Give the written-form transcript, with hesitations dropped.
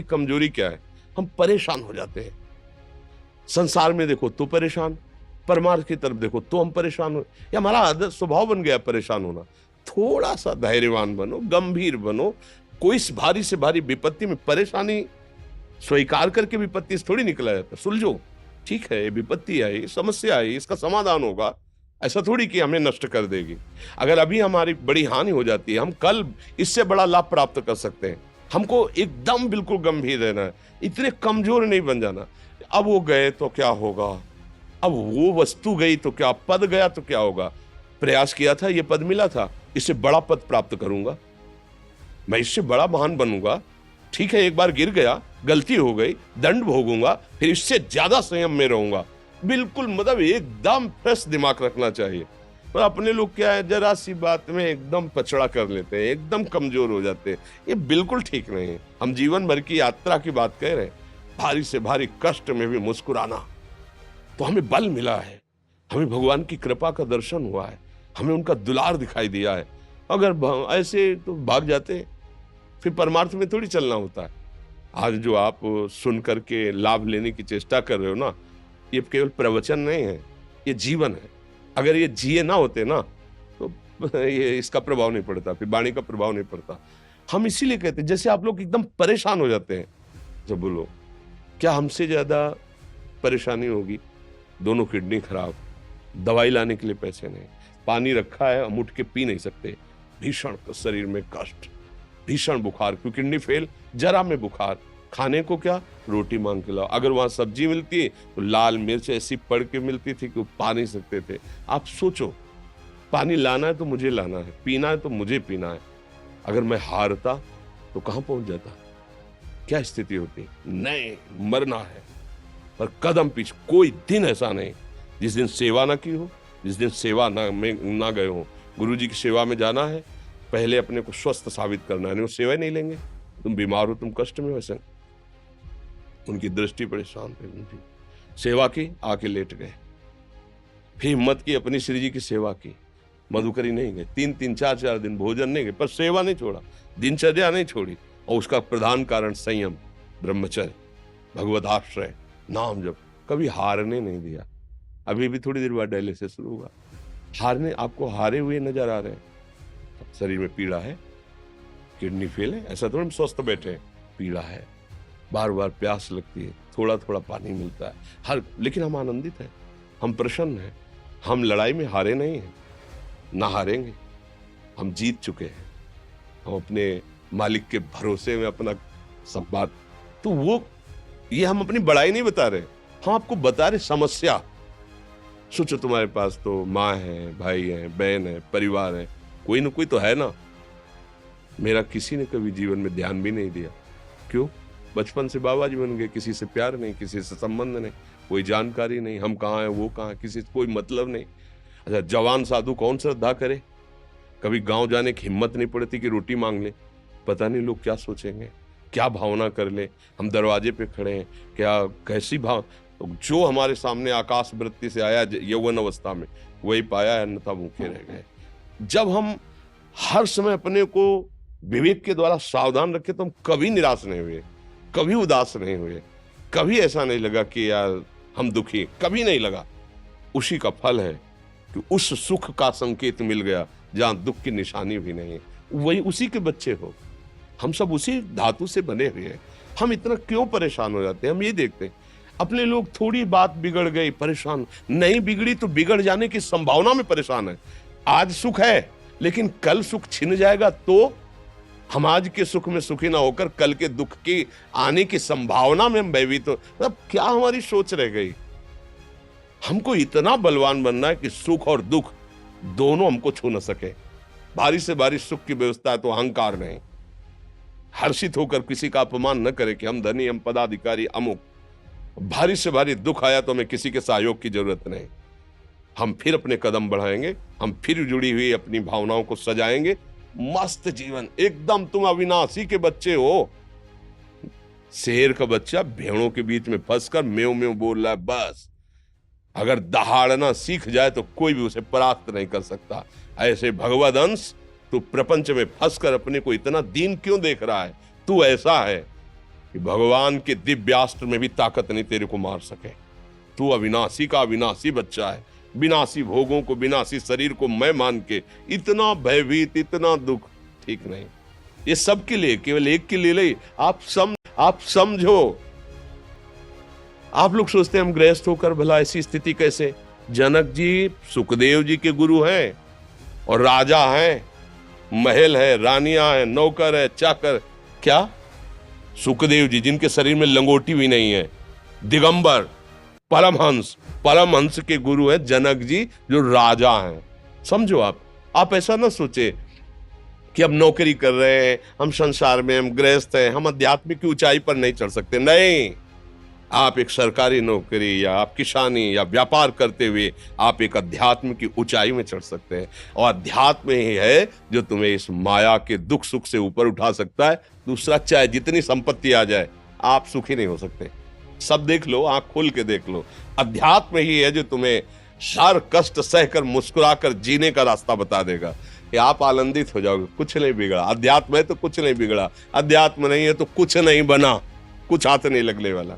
कमजोरी क्या है? हम परेशान हो जाते हैं। संसार में देखो तो परेशान, परमार्थ की तरफ देखो तो हम परेशान हो। ये हमारा आदत स्वभाव बन गया परेशान होना। थोड़ा सा धैर्यवान बनो, गंभीर बनो। कोई इस भारी से भारी विपत्ति में परेशानी स्वीकार करके विपत्ति से थोड़ी निकला जाता। सुलझो, ठीक है, ये विपत्ति आई, समस्या आई, इसका समाधान होगा। ऐसा थोड़ी कि हमें नष्ट कर देगी। अगर अभी हमारी बड़ी हानि हो जाती है, हम कल इससे बड़ा लाभ प्राप्त कर सकते हैं। हमको एकदम बिल्कुल गंभीर रहना है, इतने कमजोर नहीं बन जाना। अब वो गए तो क्या होगा, अब वो वस्तु गई तो क्या, पद गया तो क्या होगा। प्रयास किया था, ये पद मिला था, इससे बड़ा पद प्राप्त करूंगा, मैं इससे बड़ा महान बनूंगा। ठीक है, एक बार गिर गया, गलती हो गई, दंड भोगूंगा, फिर इससे ज्यादा संयम में रहूंगा। बिल्कुल मतलब एकदम फ्रेश दिमाग रखना चाहिए। और अपने लोग क्या है, जरा सी बात में एकदम पछड़ा कर लेते हैं, एकदम कमजोर हो जाते हैं। ये बिल्कुल ठीक नहीं है। हम जीवन भर की यात्रा की बात कह रहे हैं, भारी से भारी कष्ट में भी मुस्कुराना, तो हमें बल मिला है, हमें भगवान की कृपा का दर्शन हुआ है, हमें उनका दुलार दिखाई दिया है। अगर ऐसे तो भाग जाते, फिर परमार्थ में थोड़ी चलना होता है। आज जो आप सुन करके लाभ लेने की चेष्टा कर रहे हो ना, ये केवल प्रवचन नहीं है, ये जीवन है। अगर ये जिए ना होते ना, तो ये इसका प्रभाव नहीं पड़ता, फिर वाणी का प्रभाव नहीं पड़ता। हम इसीलिए कहते हैं, जैसे आप लोग एकदम परेशान हो जाते हैं जब बोलो, क्या हमसे ज्यादा परेशानी होगी? दोनों किडनी खराब, दवाई लाने के लिए पैसे नहीं, पानी रखा है हम उठ के पी नहीं सकते, भीषण शरीर में कष्ट, भीषण बुखार, क्योंकि किडनी फेल, जरा में बुखार, खाने को क्या, रोटी मांग के लाओ। अगर वहां सब्जी मिलती है तो लाल मिर्च ऐसी पड़ के मिलती थी कि वो पा नहीं सकते थे। आप सोचो, पानी लाना है तो मुझे लाना है, पीना है तो मुझे पीना है। अगर मैं हारता तो कहां पहुंच जाता, क्या स्थिति होती? नहीं, मरना है, पर कदम पीछे। कोई दिन ऐसा नहीं जिस दिन सेवा ना की हो, जिस दिन सेवा ना गए हो। गुरु जी की सेवा में जाना है, पहले अपने को स्वस्थ साबित करना है, नहीं वो सेवा ही नहीं लेंगे। तुम बीमार हो, तुम कष्ट में हो, ऐसे उनकी दृष्टि परेशान थे। उनकी सेवा की, आके लेट गए। फिर हिम्मत की, अपनी श्री जी की सेवा की, मधुकरी नहीं गए, 3-3 4-4 दिन भोजन नहीं गए, पर सेवा नहीं छोड़ा, दिनचर्या नहीं छोड़ी। और उसका प्रधान कारण संयम, ब्रह्मचर्य, भगवदाश्रय, नाम जप, कभी हारने नहीं दिया। अभी भी थोड़ी देर बाद डायलिसिस शुरू हुआ। हारने, आपको हारे हुए नजर आ रहे हैं? शरीर में पीड़ा है, किडनी फेल है, ऐसा थोड़ा हम स्वस्थ बैठे हैं, पीड़ा है, बार बार प्यास लगती है, थोड़ा थोड़ा पानी मिलता है, लेकिन हम आनंदित हैं, हम प्रसन्न हैं। हम लड़ाई में हारे नहीं हैं, ना हारेंगे, हम जीत चुके हैं। हम अपने मालिक के भरोसे में अपना सब बात, तो वो ये हम अपनी बड़ाई नहीं बता रहे, हम आपको बता रहे समस्या। सोचो, तुम्हारे पास तो माँ है, भाई है, बहन है, परिवार है, कोई ना कोई तो है ना। मेरा किसी ने कभी जीवन में ध्यान भी नहीं दिया। क्यों? बचपन से बाबा जी बन गए, किसी से प्यार नहीं, किसी से संबंध नहीं, कोई जानकारी नहीं, हम कहाँ हैं, वो कहाँ है, किसी से कोई मतलब नहीं। अच्छा, जवान साधु कौन श्रद्धा करे? कभी गांव जाने की हिम्मत नहीं पड़ती कि रोटी मांग ले, पता नहीं लोग क्या सोचेंगे, क्या भावना कर ले। हम दरवाजे पे खड़े हैं, क्या कैसी भाव, तो जो हमारे सामने आकाश वृत्ति से आया यौवन अवस्था में, वही पाया, अन्यथा भूखे रह गए। जब हम हर समय अपने को विवेक के द्वारा सावधान रखे, तो हम कभी निराश नहीं हुए, कभी उदास नहीं हुए, कभी ऐसा नहीं लगा कि यार हम दुखी, कभी नहीं लगा। उसी का फल है कि उस सुख का संकेत मिल गया जहां दुख की निशानी भी नहीं है। वही उसी के बच्चे हो, हम सब उसी धातु से बने हुए हैं। हम इतना क्यों परेशान हो जाते हैं? हम ये देखते हैं अपने लोग, थोड़ी बात बिगड़ गई परेशान, नहीं बिगड़ी तो बिगड़ जाने की संभावना में परेशान है। आज सुख है, लेकिन कल सुख छिन जाएगा तो हम आज के सुख में सुखी ना होकर कल के दुख की आने की संभावना में हम भयभीत हो। मतलब क्या हमारी सोच रह गई? हमको इतना बलवान बनना है कि सुख और दुख दोनों हमको छू न सके। भारी से भारी सुख की व्यवस्था है तो अहंकार नहीं, हर्षित होकर किसी का अपमान न करे कि हम धनी, हम पदाधिकारी, अमुक। भारी से भारी दुख आया तो हमें किसी के सहयोग की जरूरत नहीं, हम फिर अपने कदम बढ़ाएंगे, हम फिर जुड़ी हुई अपनी भावनाओं को सजाएंगे। मस्त जीवन एकदम। तुम अविनाशी के बच्चे हो। शेर का बच्चा भेड़ों के बीच में फंसकर म्यों म्यों बोल रहा है, बस अगर दहाड़ना सीख जाए तो कोई भी उसे परास्त नहीं कर सकता। ऐसे भगवद अंश, तू प्रपंच में फंसकर अपने को इतना दीन क्यों देख रहा है? तू ऐसा है, कि भगवान के दिव्यास्त्र में भी ताकत नहीं तेरे को मार सके। तू अविनाशी का अविनाशी बच्चा है। विनाशी भोगों को, विनाशी शरीर को मैं मान के इतना भयभीत, इतना दुख, ठीक नहीं। ये सबके लिए, केवल एक के लिए नहीं। आप समझो। आप लोग सोचते हैं हम गृहस्थ होकर भला ऐसी स्थिति कैसे? जनक जी सुखदेव जी के गुरु हैं और राजा हैं, महल है, रानियां हैं, नौकर है, चाकर। क्या सुखदेव जी जिनके शरीर में लंगोटी भी नहीं है, दिगंबर, परमहंस के गुरु हैं जनक जी जो राजा हैं। समझो। आप ऐसा ना सोचे कि हम नौकरी कर रहे हैं, हम संसार में, हम गृहस्थ हैं, हम आध्यात्मिक की ऊंचाई पर नहीं चढ़ सकते। नहीं, आप एक सरकारी नौकरी या आप किसानी या व्यापार करते हुए आप एक अध्यात्म की ऊंचाई में चढ़ सकते हैं। और अध्यात्म ही है जो तुम्हें इस माया के दुख सुख से ऊपर उठा सकता है। दूसरा, चाहे जितनी संपत्ति आ जाए, आप सुखी नहीं हो सकते। सब देख लो, आंख खोल के देख लो। अध्यात्म ही है जो तुम्हें हर कष्ट सहकर मुस्कुराकर जीने का रास्ता बता देगा कि आप आनंदित हो जाओगे। कुछ नहीं बिगड़ा। अध्यात्म है तो कुछ नहीं बिगड़ा, अध्यात्म नहीं है तो कुछ नहीं बना, कुछ हाथ नहीं लगने वाला।